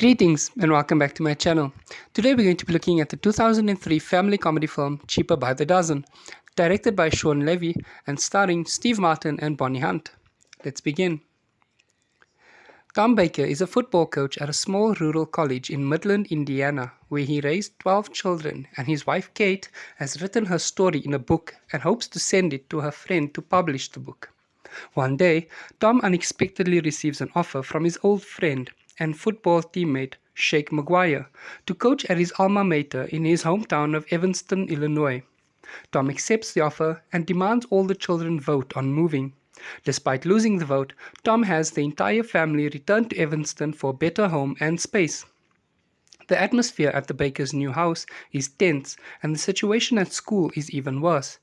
Greetings and welcome back to my channel. Today we're going to be looking at the 2003 family comedy film Cheaper by the Dozen, directed by Shawn Levy and starring Steve Martin and Bonnie Hunt. Let's begin. Tom Baker is a football coach at a small rural college in Midland, Indiana, where he raised 12 children, and his wife Kate has written her story in a book and hopes to send it to her friend to publish the book. One day, Tom unexpectedly receives an offer from his old friend and football teammate Shake Maguire to coach at his alma mater in his hometown of Evanston, Illinois. Tom accepts the offer and demands all the children vote on moving. Despite losing the vote, Tom has the entire family return to Evanston for a better home and space. The atmosphere at the Bakers' new house is tense, and the situation at school is even worse.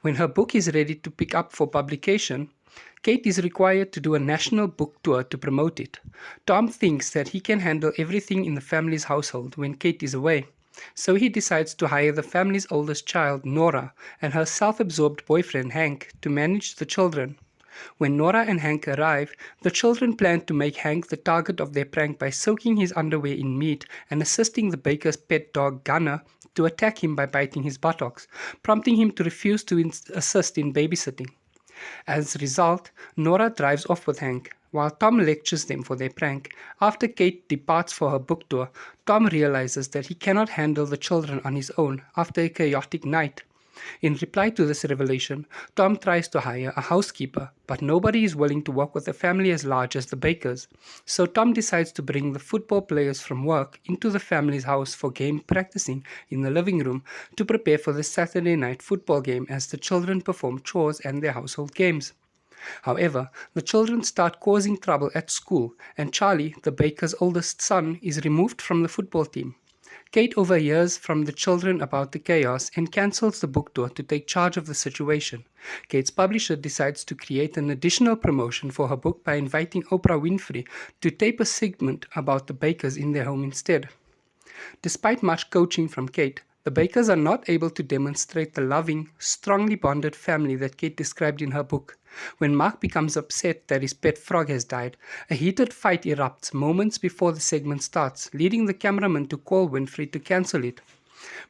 When her book is ready to pick up for publication, Kate is required to do a national book tour to promote it. Tom thinks that he can handle everything in the family's household when Kate is away, so he decides to hire the family's oldest child, Nora, and her self-absorbed boyfriend, Hank, to manage the children. When Nora and Hank arrive, the children plan to make Hank the target of their prank by soaking his underwear in meat and assisting the baker's pet dog, Gunner, to attack him by biting his buttocks, prompting him to refuse to assist in babysitting. As a result, Nora drives off with Hank, while Tom lectures them for their prank. After Kate departs for her book tour, Tom realizes that he cannot handle the children on his own after a chaotic night. In reply to this revelation, Tom tries to hire a housekeeper, but nobody is willing to work with a family as large as the Bakers. So Tom decides to bring the football players from work into the family's house for game practicing in the living room to prepare for the Saturday night football game as the children perform chores and their household games. However, the children start causing trouble at school, and Charlie, the Baker's oldest son, is removed from the football team. Kate overhears from the children about the chaos and cancels the book tour to take charge of the situation. Kate's publisher decides to create an additional promotion for her book by inviting Oprah Winfrey to tape a segment about the Bakers in their home instead. Despite much coaching from Kate, the Bakers are not able to demonstrate the loving, strongly bonded family that Kate described in her book. When Mark becomes upset that his pet frog has died, a heated fight erupts moments before the segment starts, leading the cameraman to call Winfrey to cancel it.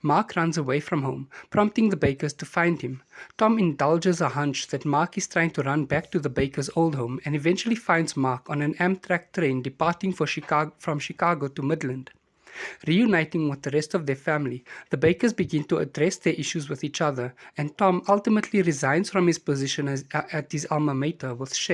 Mark runs away from home, prompting the Bakers to find him. Tom indulges a hunch that Mark is trying to run back to the Bakers' old home and eventually finds Mark on an Amtrak train departing from Chicago to Midland. Reuniting with the rest of their family, the Bakers begin to address their issues with each other, and Tom ultimately resigns from his position at his alma mater with Shake.